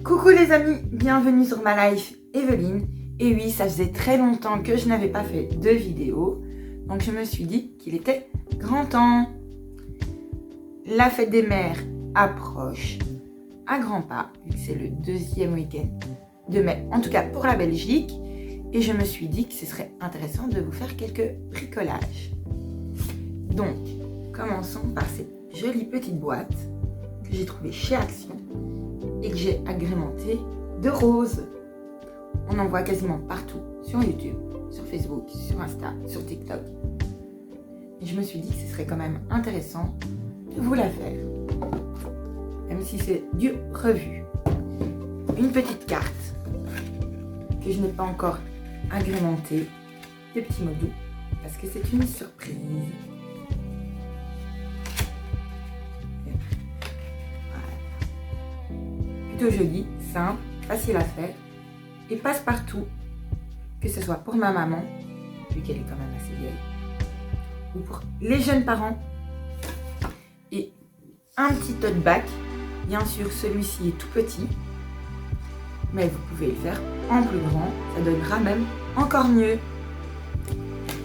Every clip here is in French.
Coucou les amis, bienvenue sur ma life Evelyne. Et oui, ça faisait très longtemps que je n'avais pas fait de vidéo, donc je me suis dit qu'il était grand temps. La fête des mères approche à grands pas, vu que c'est le deuxième week-end de mai, en tout cas pour la Belgique, et je me suis dit que ce serait intéressant de vous faire quelques bricolages. Donc, commençons par cette jolie petite boîte que j'ai trouvée chez Action et que j'ai agrémentée de roses. On en voit quasiment partout, sur YouTube, sur Facebook, sur Insta, sur TikTok. Et je me suis dit que ce serait quand même intéressant de vous la faire, même si c'est du revu. Une petite carte que je n'ai pas encore agrémentée de petits mots doux, parce que c'est une surprise. Plutôt jolie, simple, facile à faire et passe-partout, que ce soit pour ma maman, vu qu'elle est quand même assez vieille, ou pour les jeunes parents. Et un petit tote bag, bien sûr celui-ci est tout petit, mais vous pouvez le faire en plus grand, ça donnera même encore mieux.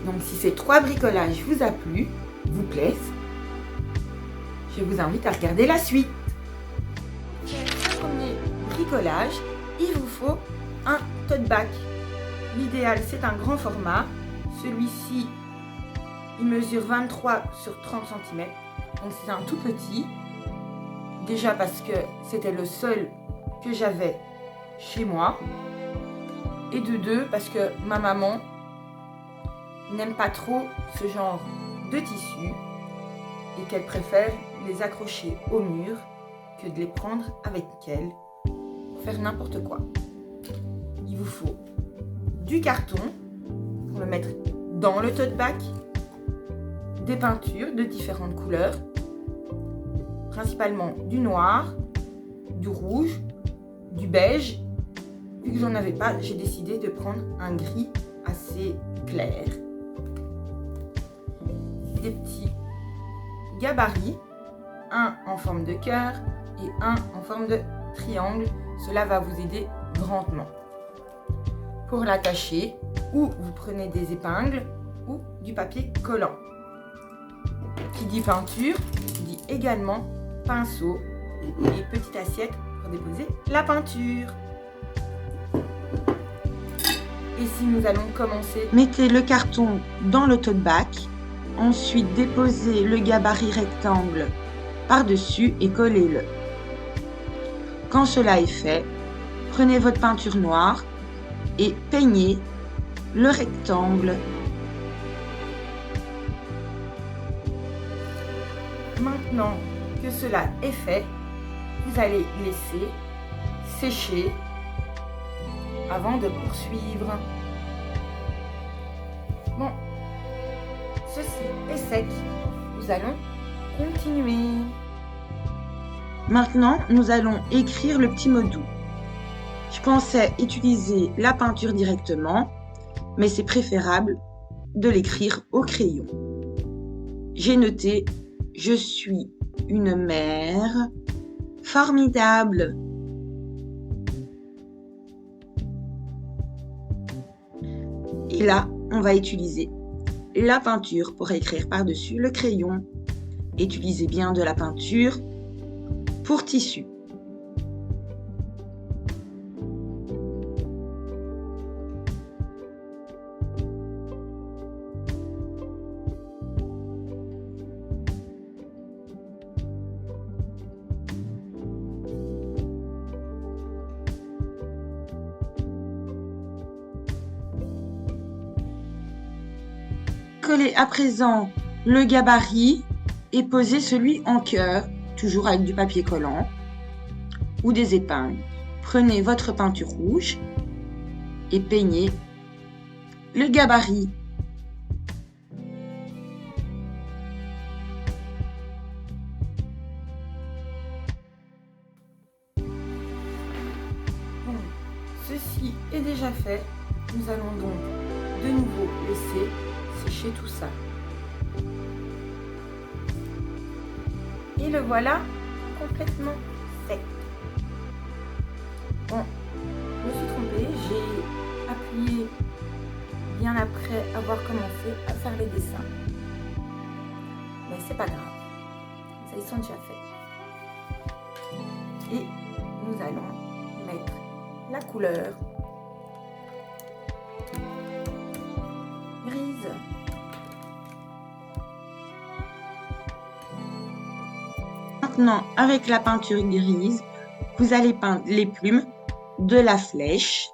Donc si ces 3 bricolages vous a plu, vous plaisent, je vous invite à regarder la suite. Pour ce premier bricolage, il vous faut un tote bag. L'idéal, c'est un grand format. Celui-ci, il mesure 23 sur 30 cm. Donc c'est un tout petit. Déjà parce que c'était le seul que j'avais chez moi. Et de deux, parce que ma maman n'aime pas trop ce genre de tissu et qu'elle préfère les accrocher au mur que de les prendre avec elle pour faire n'importe quoi. Il vous faut du carton pour le mettre dans le tote bag, des peintures de différentes couleurs, principalement du noir, du rouge, du beige. Vu que j'en avais pas, j'ai décidé de prendre un gris assez clair. Des petits gabarits, un en forme de cœur et un en forme de triangle. Cela va vous aider grandement. Pour l'attacher, ou vous prenez des épingles ou du papier collant. Qui dit peinture, dit également pinceau et petite assiette pour déposer la peinture. Et si nous allons commencer, mettez le carton dans le tote bag, ensuite déposez le gabarit rectangle par-dessus et collez-le. Quand cela est fait, prenez votre peinture noire et peignez le rectangle. Maintenant que cela est fait, vous allez laisser sécher avant de poursuivre. Bon, ceci est sec. Nous allons continuer. Maintenant, nous allons écrire le petit mot doux. Je pensais utiliser la peinture directement, mais c'est préférable de l'écrire au crayon. J'ai noté « Je suis une mère formidable ». Et là, on va utiliser la peinture pour écrire par-dessus le crayon. Utilisez bien de la peinture pour tissu. Collez à présent le gabarit et posez celui en cœur, toujours avec du papier collant ou des épingles. Prenez votre peinture rouge et peignez le gabarit. Bon, ceci est déjà fait. Nous allons donc de nouveau laisser sécher tout ça. Et le voilà complètement sec. Bon, je me suis trompée, j'ai appuyé bien après avoir commencé à faire les dessins. Mais c'est pas grave, ça ils sont déjà faits. Et nous allons mettre la couleur grise. Maintenant, avec la peinture grise, vous allez peindre les plumes de la flèche.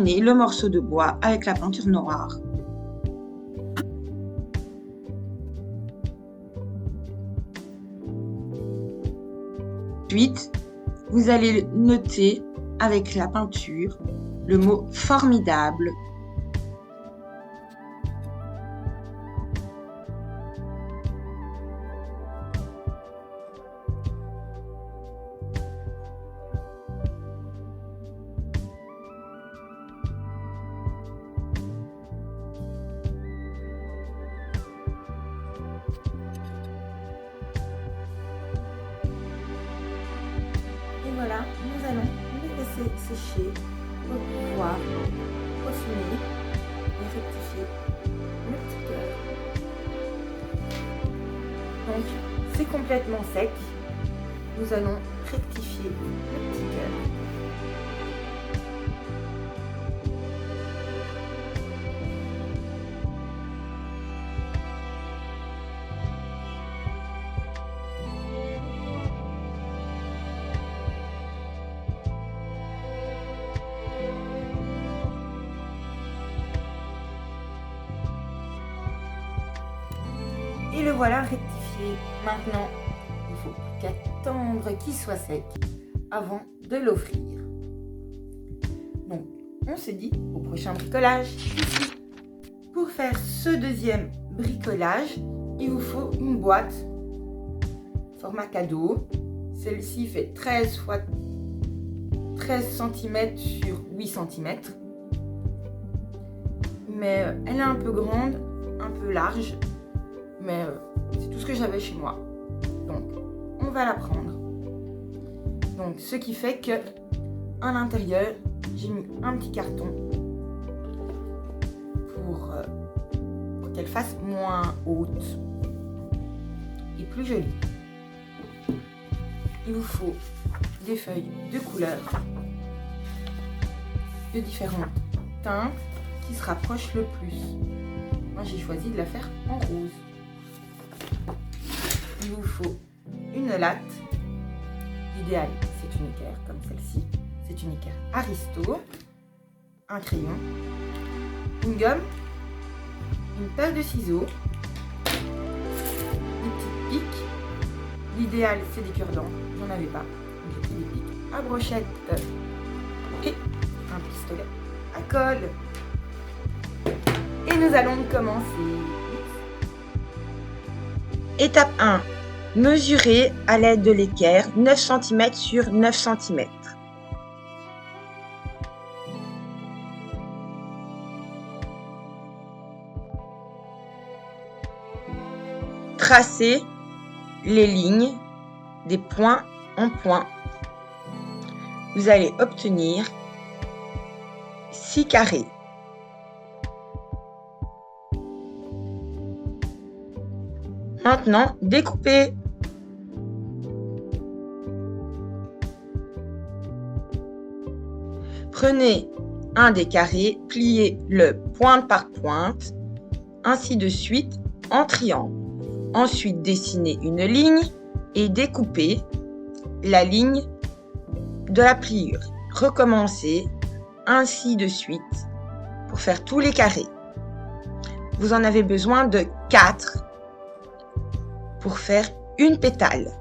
Et le morceau de bois avec la peinture noire. Ensuite, vous allez noter avec la peinture le mot formidable. Et voilà, nous allons les laisser sécher pour pouvoir peaufiner et rectifier le petit cœur. Donc, c'est complètement sec. Nous allons rectifier le petit cœur. Et le voilà rectifié. Maintenant, il faut qu'attendre qu'il soit sec avant de l'offrir. Donc, on se dit au prochain bricolage. Ici, pour faire ce deuxième bricolage, il vous faut une boîte format cadeau. Celle-ci fait 13 cm sur 8 cm. Mais elle est un peu grande, un peu large. Mais c'est tout ce que j'avais chez moi. Donc, on va la prendre. Donc, ce qui fait que à l'intérieur, j'ai mis un petit carton pour qu'elle fasse moins haute et plus jolie. Il vous faut des feuilles de couleur de différentes teintes qui se rapprochent le plus. Moi, j'ai choisi de la faire en rose. Il vous faut une latte. L'idéal, c'est une équerre comme celle-ci. C'est une équerre Aristo. Un crayon. Une gomme. Une paire de ciseaux. Des petites piques. L'idéal, c'est des cure-dents. J'en avais pas. J'ai pris des piques à brochette. Et un pistolet à colle. Et nous allons commencer. Étape 1. Mesurez à l'aide de l'équerre 9 cm sur 9 cm. Tracez les lignes des points en points. Vous allez obtenir 6 carrés. Maintenant, découpez. Prenez un des carrés, pliez-le pointe par pointe, ainsi de suite en triangle. Ensuite, dessinez une ligne et découpez la ligne de la pliure. Recommencez ainsi de suite pour faire tous les carrés. Vous en avez besoin de 4 pour faire une pétale,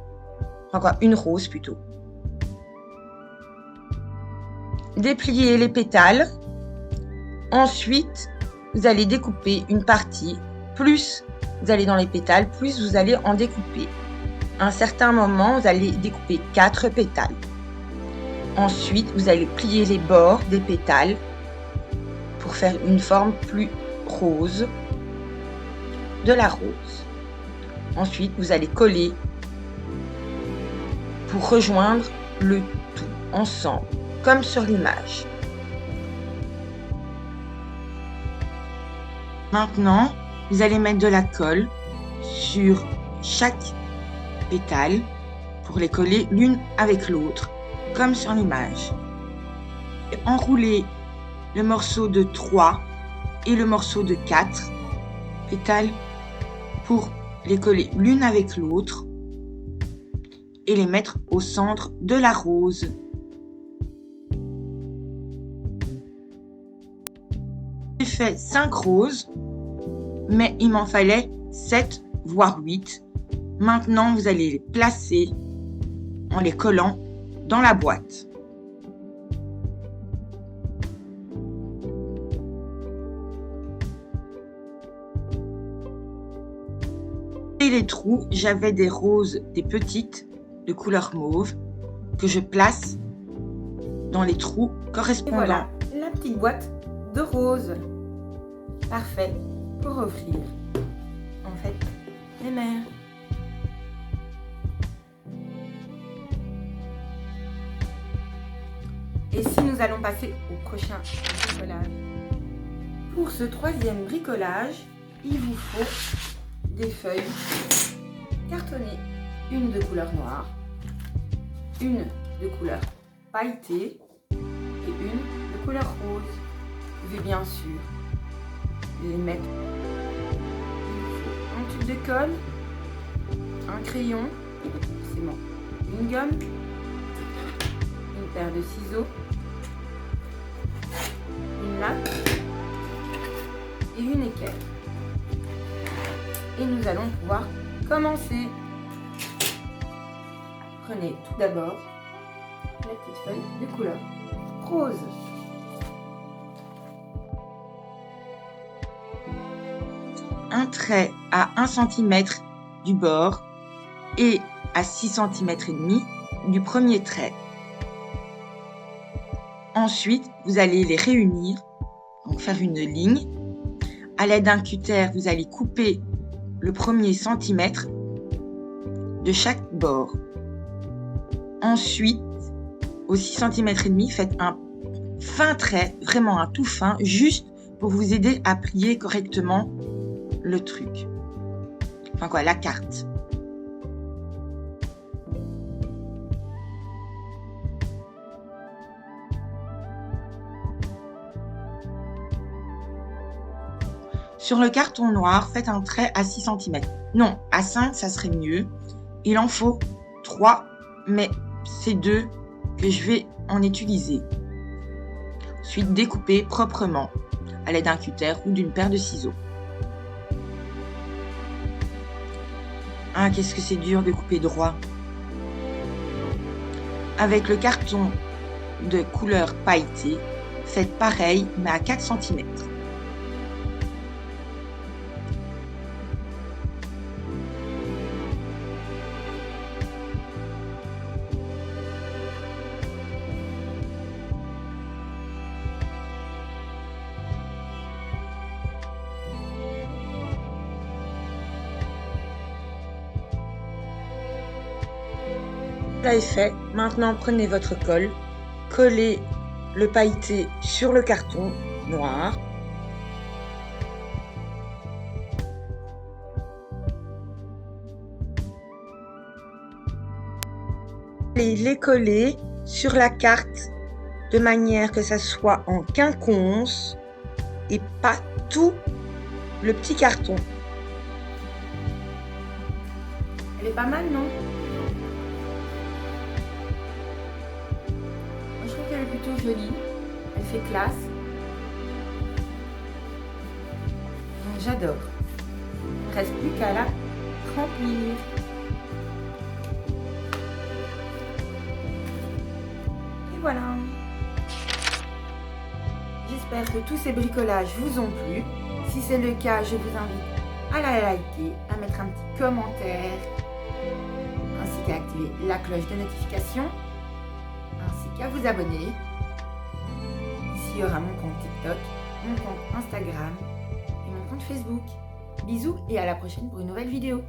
enfin une rose plutôt. Dépliez les pétales. Ensuite, vous allez découper une partie. Plus vous allez dans les pétales, plus vous allez en découper. À un certain moment, vous allez découper 4 pétales. Ensuite, vous allez plier les bords des pétales pour faire une forme plus rose. de la rose. Ensuite, vous allez coller pour rejoindre le tout ensemble, comme sur l'image. Maintenant, vous allez mettre de la colle sur chaque pétale pour les coller l'une avec l'autre, comme sur l'image. Enroulez le morceau de 3 et le morceau de 4 pétales pour les coller l'une avec l'autre et les mettre au centre de la rose. J'ai fait 5 roses, mais il m'en fallait 7 voire 8. Maintenant, vous allez les placer en les collant dans la boîte. Et les trous, j'avais des roses, des petites de couleur mauve que je place dans les trous correspondants. Et voilà la petite boîte de roses. Parfait pour offrir en fait les mères. Et si nous allons passer au prochain bricolage. Pour ce troisième bricolage, il vous faut des feuilles cartonnées, une de couleur noire, une de couleur pailletée et une de couleur rose. Vous pouvez bien sûr les mettre. Il faut un tube de colle, un crayon, forcément une gomme, une paire de ciseaux, une latte et une équerre. Et nous allons pouvoir commencer. Prenez tout d'abord la petite feuille de couleur rose. Un trait à 1 cm du bord et à 6 cm et demi du premier trait. Ensuite, vous allez les réunir, donc faire une ligne. À l'aide d'un cutter, vous allez couper le premier centimètre de chaque bord. Ensuite, aux 6 cm et demi, faites un fin trait, vraiment un tout fin, juste pour vous aider à plier correctement le truc. Enfin quoi, la carte. Sur le carton noir, faites un trait à 6 cm. Non, à 5, ça serait mieux. Il en faut 3, mais c'est 2 que je vais en utiliser. Ensuite, découpez proprement à l'aide d'un cutter ou d'une paire de ciseaux. Ah, qu'est-ce que c'est dur de couper droit. Avec le carton de couleur pailletée, faites pareil, mais à 4 cm. Cela est fait. Maintenant, prenez votre colle, collez le pailleté sur le carton noir. Et les coller sur la carte de manière que ça soit en quinconce et pas tout le petit carton. Elle est pas mal, non? Je trouve qu'elle est plutôt jolie, elle fait classe. Donc j'adore. Il ne reste plus qu'à la remplir. Et voilà. J'espère que tous ces bricolages vous ont plu. Si c'est le cas, je vous invite à la liker, à mettre un petit commentaire, ainsi qu'à activer la cloche de notification, ainsi qu'à vous abonner. Ici, il y aura mon compte TikTok, mon compte Instagram et mon compte Facebook. Bisous et à la prochaine pour une nouvelle vidéo.